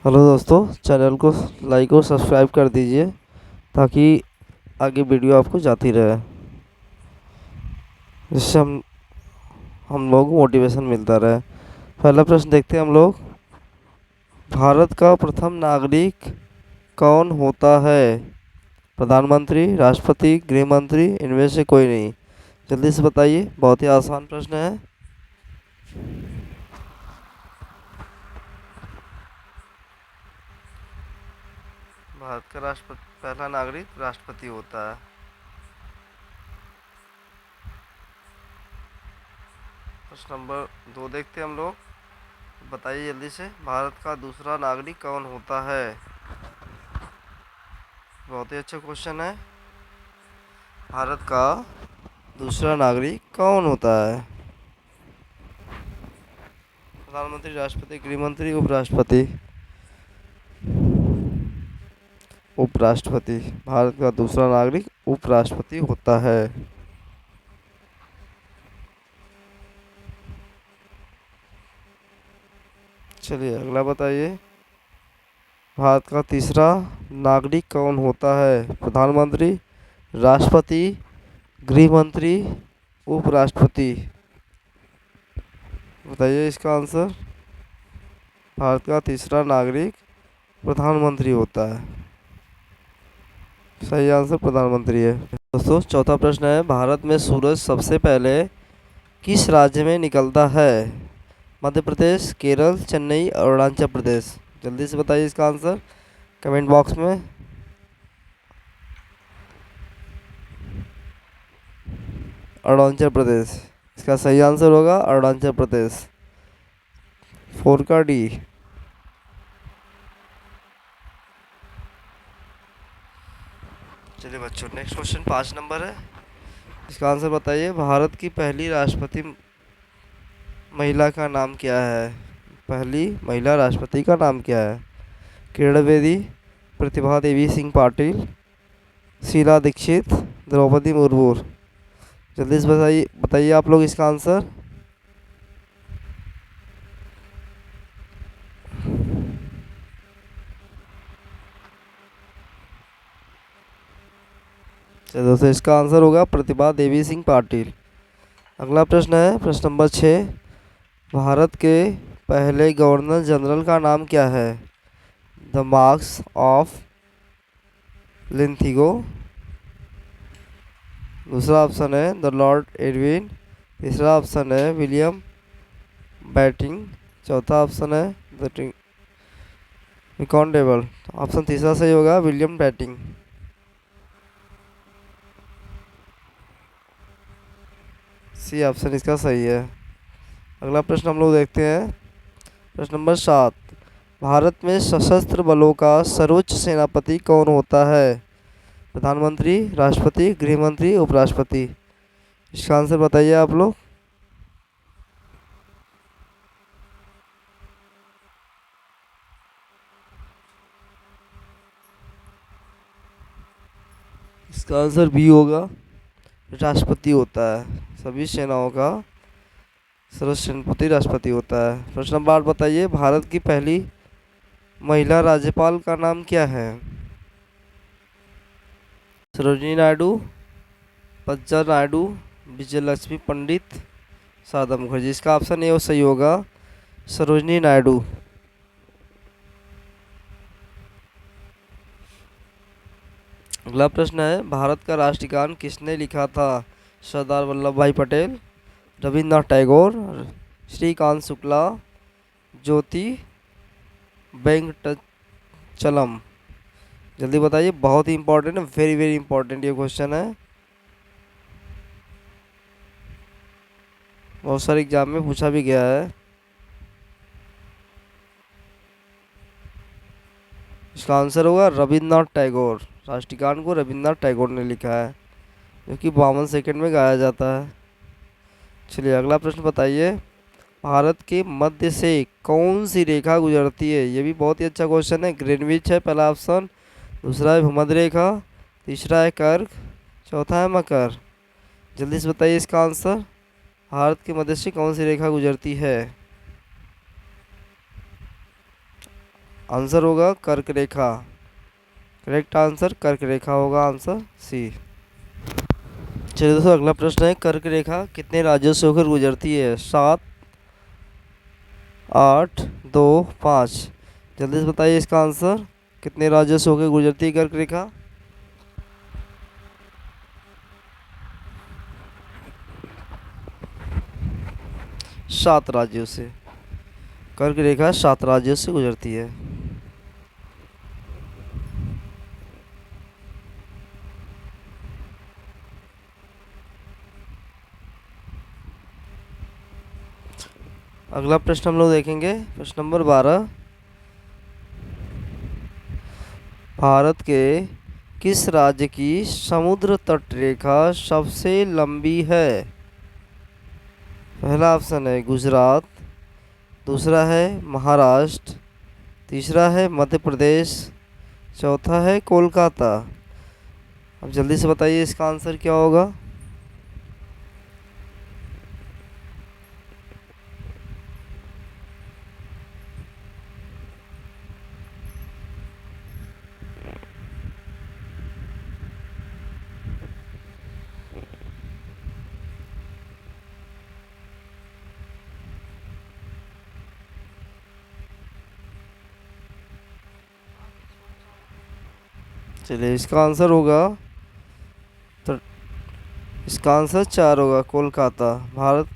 Hello दोस्तों, channel को like और सब्सक्राइब कर दीजिए ताकि आगे वीडियो आपको जाती रहे, जिससे हम लोग मोटिवेशन मिलता रहे। पहला प्रश्न देखते हैं हम लोग। भारत का प्रथम नागरिक कौन होता है? प्रधानमंत्री, राष्ट्रपति, गृह मंत्री, इनमें से कोई नहीं। जल्दी से बताइए, बहुत ही आसान प्रश्न है। भारत का राष्ट्रपति, पहला नागरिक राष्ट्रपति होता है। प्रश्न नंबर 2 देखते हैं हम लोग। बताइए जल्दी से, भारत का दूसरा नागरिक कौन होता है? बहुत ही अच्छा क्वेश्चन है। भारत का दूसरा नागरिक कौन होता है? प्रधानमंत्री, राष्ट्रपति, गृह मंत्री, उपराष्ट्रपति। उपराष्ट्रपति। भारत का दूसरा नागरिक उपराष्ट्रपति होता है। चलिए अगला बताइए। भारत का तीसरा नागरिक कौन होता है? प्रधानमंत्री, राष्ट्रपति, गृह मंत्री, उपराष्ट्रपति। बताइए इसका आंसर। भारत का तीसरा नागरिक प्रधानमंत्री होता है। सही आंसर प्रधानमंत्री है। दोस्तों, चौथा प्रश्न है। भारत में सूरज सबसे पहले किस राज्य में निकलता है? मध्य प्रदेश, केरल, चेन्नई, अरुणाचल प्रदेश। जल्दी से बताइए इसका आंसर कमेंट बॉक्स में। अरुणाचल प्रदेश इसका सही आंसर होगा। अरुणाचल प्रदेश। 4 का डी। चलिए बच्चों, नेक्स्ट क्वेश्चन 5 नंबर है। इसका आंसर बताइए। भारत की पहली राष्ट्रपति महिला का नाम क्या है? पहली महिला राष्ट्रपति का नाम क्या है? किरण बेदी, प्रतिभा देवी सिंह पाटिल, शीला दीक्षित, द्रौपदी मुर्मू। जल्दी से बताइए बताइए आप लोग इसका आंसर। चलिए दोस्तों, इसका आंसर होगा प्रतिभा देवी सिंह पाटिल। अगला प्रश्न है, प्रश्न नंबर 6। भारत के पहले गवर्नर जनरल का नाम क्या है? The marks of Linthigo. दूसरा ऑप्शन है द लॉर्ड एडविन। तीसरा ऑप्शन है विलियम बैटिंग। चौथा ऑप्शन है द विकॉन्डेबल। ऑप्शन तीसरा सही होगा, विलियम बैटिंग। सी ऑप्शन इसका सही है। अगला प्रश्न हम लोग देखते हैं। प्रश्न नंबर 7। भारत में सशस्त्र बलों का सर्वोच्च सेनापति कौन होता है? प्रधानमंत्री, राष्ट्रपति, गृह मंत्री, उपराष्ट्रपति। इसका आंसर बताइए आप लोग। इसका आंसर बी होगा, राष्ट्रपति होता है। सभी सेनाओं का सर्वोच्च सेनापति राष्ट्रपति होता है। प्रश्न नंबर 8 बताइए। भारत की पहली महिला राज्यपाल का नाम क्या है? सरोजिनी नायडू, पंजा नायडू, विजय लक्ष्मी पंडित, शारदा मुखर्जी। इसका ऑप्शन ए सही होगा, सरोजिनी नायडू। अगला प्रश्न है। भारत का राष्ट्रगान किसने लिखा था? सरदार वल्लभ भाई पटेल, रविन्द्रनाथ टैगोर, श्रीकांत शुक्ला, ज्योति वेंकटचलम। जल्दी बताइए, बहुत ही इंपॉर्टेंट है, वेरी वेरी इंपॉर्टेंट ये क्वेश्चन है। बहुत सारे एग्जाम में पूछा भी गया है। इसका आंसर होगा रविन्द्रनाथ टैगोर। राष्ट्रगान को रविन्द्रनाथ टैगोर ने लिखा है, जो कि 52 सेकंड में गाया जाता है। चलिए अगला प्रश्न बताइए। भारत के मध्य से कौन सी रेखा गुजरती है? ये भी बहुत ही अच्छा क्वेश्चन है। ग्रीनविच है पहला ऑप्शन, दूसरा है भूमध्य रेखा, तीसरा है कर्क, चौथा है मकर। जल्दी से बताइए इसका आंसर। भारत के मध्य से कौन सी रेखा गुजरती है? आंसर होगा कर्क रेखा। करेक्ट आंसर कर्क रेखा होगा, आंसर सी। चलिए दोस्तों, अगला प्रश्न है, कर्क रेखा कितने राज्यों से होकर गुजरती है? 7, 8, 2, 5। जल्दी से बताइए इसका आंसर। कितने राज्यों से होकर गुजरती है कर्क रेखा? 7 राज्यों से। कर्क रेखा 7 राज्यों से गुजरती है। अगला प्रश्न हम लोग देखेंगे, प्रश्न नंबर 12। भारत के किस राज्य की समुद्र तट रेखा सबसे लंबी है? पहला ऑप्शन है गुजरात, दूसरा है महाराष्ट्र, तीसरा है मध्य प्रदेश, चौथा है कोलकाता। अब जल्दी से बताइए इसका आंसर क्या होगा। चलिए इसका आंसर होगा, तो इसका आंसर 4 होगा, कोलकाता। भारत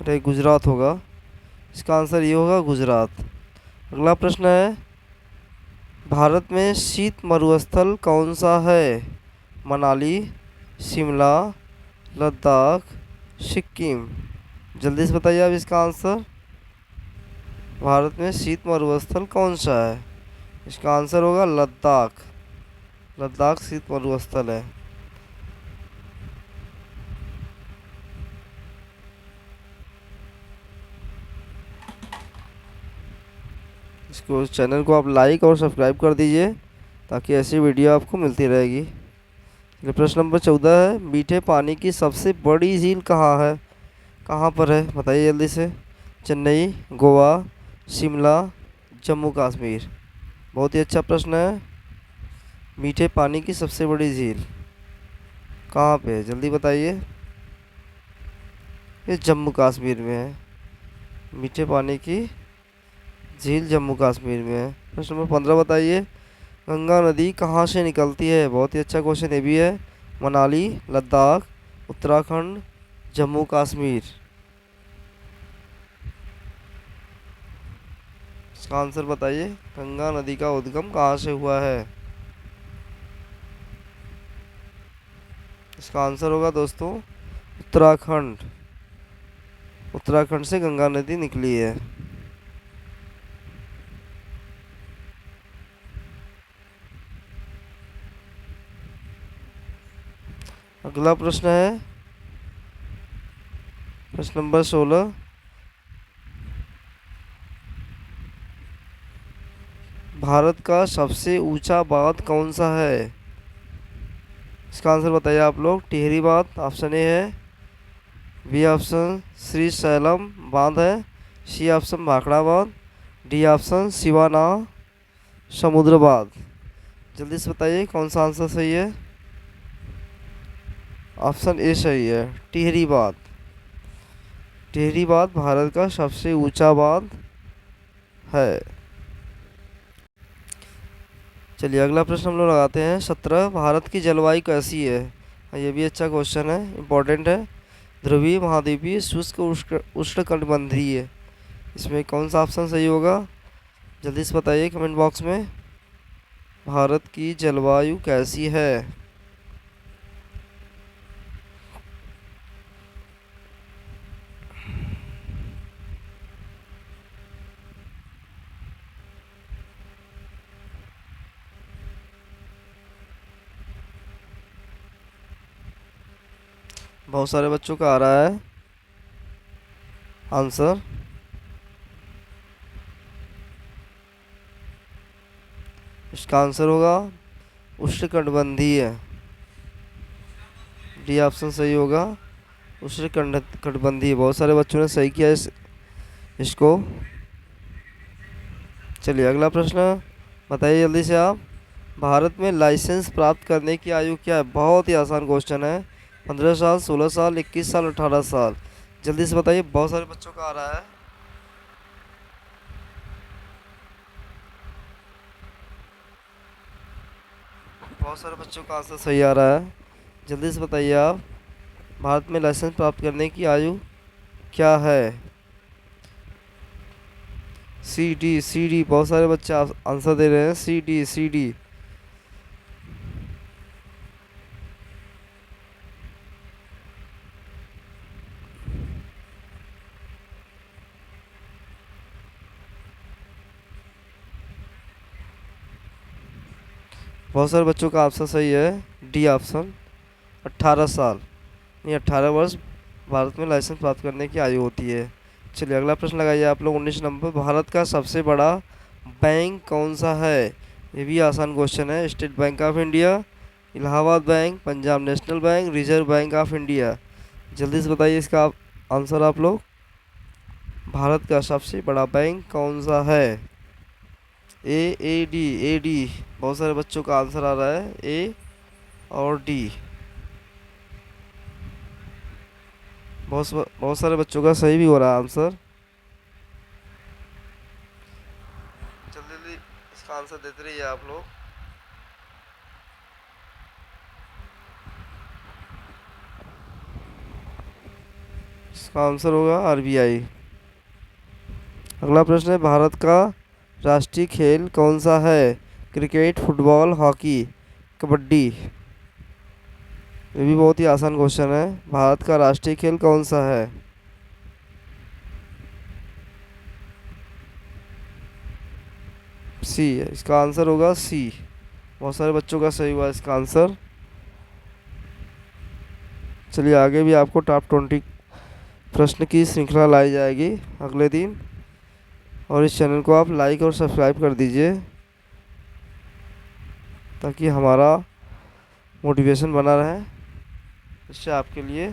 अरे गुजरात होगा, इसका आंसर ये होगा गुजरात। अगला प्रश्न है, भारत में शीत मरुस्थल कौन सा है? मनाली, शिमला, लद्दाख, सिक्किम। जल्दी से बताइए आप इसका आंसर। भारत में शीत मरुस्थल कौन सा है? इसका आंसर होगा लद्दाख। लद्दाख शीत मरुस्थल है। इसको चैनल को आप लाइक और सब्सक्राइब कर दीजिए ताकि ऐसी वीडियो आपको मिलती रहेगी। ये प्रश्न नंबर 14 है, मीठे पानी की सबसे बड़ी झील कहाँ है? कहाँ पर है बताइए जल्दी से। चेन्नई, गोवा, शिमला, जम्मू कश्मीर। बहुत ही अच्छा प्रश्न है। मीठे पानी की सबसे बड़ी झील कहाँ पे है जल्दी बताइए। ये जम्मू कश्मीर में है। मीठे पानी की झील जम्मू कश्मीर में है। प्रश्न नंबर 15 बताइए, गंगा नदी कहाँ से निकलती है? बहुत ही अच्छा क्वेश्चन ये भी है। मनाली, लद्दाख, उत्तराखंड, जम्मू कश्मीर। इसका आंसर बताइए, गंगा नदी का उद्गम कहाँ से हुआ है? इसका आंसर होगा दोस्तों उत्तराखंड। उत्तराखंड से गंगा नदी निकली है। अगला प्रश्न है, प्रश्न नंबर 16। भारत का सबसे ऊंचा बांध कौन सा है? इसका आंसर बताइए आप लोग। टिहरी बांध ऑप्शन ए है, बी ऑप्शन श्री शैलम बांध है, सी ऑप्शन भाखड़ा बांध, डी ऑप्शन शिवाना समुद्र बांध। जल्दी से बताइए कौन सा आंसर सही है। ऑप्शन ए सही है, टिहरी बांध। टिहरी बांध भारत का सबसे ऊंचा बांध है। चलिए अगला प्रश्न हम लोग लगाते हैं, 17। भारत की जलवायु कैसी है? ये भी अच्छा क्वेश्चन है, इम्पोर्टेंट है। ध्रुवीय, महाद्वीपीय, शुष्क, उष्णकटिबंधीय। इसमें कौन सा ऑप्शन सही होगा जल्दी से बताइए कमेंट बॉक्स में। भारत की जलवायु कैसी है? बहुत सारे बच्चों का आ रहा है आंसर। इसका आंसर होगा उष्णकटिबंधीय। डी ऑप्शन सही होगा, उष्णकटिबंधीय। बहुत सारे बच्चों ने सही किया इसको। चलिए अगला प्रश्न, बताइए जल्दी से आप। भारत में लाइसेंस प्राप्त करने की आयु क्या है? बहुत ही आसान क्वेश्चन है। 15 साल, 16 साल, 21 साल, 18 साल। जल्दी से बताइए, बहुत सारे बच्चों का आ रहा है। बहुत सारे बच्चों का आंसर सही आ रहा है। जल्दी से बताइए आप। भारत में लाइसेंस प्राप्त करने की आयु क्या है? सी डी, बहुत सारे बच्चे आंसर दे रहे हैं। C D. बहुत सारे बच्चों का आंसर सही है, डी ऑप्शन। 18 साल, नहीं 18 वर्ष भारत में लाइसेंस प्राप्त करने की आयु होती है। चलिए अगला प्रश्न लगाइए आप लोग। 19 नंबर, भारत का सबसे बड़ा बैंक कौन सा है? ये भी आसान क्वेश्चन है। State bank of India, Allahabad bank, Punjab national bank, reserve bank of India. जल्दी से बताइए इसका आंसर आप लोग। भारत का सबसे बड़ा बैंक कौन सा है? A D. बहुत सारे बच्चों का आंसर आ रहा है ए और डी। बहुत सारे बच्चों का सही भी हो रहा है आंसर। जल्दी जल्दी इसका आंसर देते रहिए आप लोग। इसका आंसर होगा आरबीआई। अगला प्रश्न है, भारत का राष्ट्रीय खेल कौन सा है? Cricket, football, hockey, kabaddi. ये भी बहुत ही आसान क्वेश्चन है। भारत का राष्ट्रीय खेल कौन सा है? सी है, इसका आंसर होगा सी। बहुत सारे बच्चों का सही हुआ इसका आंसर। चलिए आगे भी आपको टॉप 20 प्रश्न की श्रृंखला लाई जाएगी अगले दिन। और इस चैनल को आप लाइक और सब्सक्राइब कर दीजिए ताकि हमारा मोटिवेशन बना रहे। इससे आपके लिए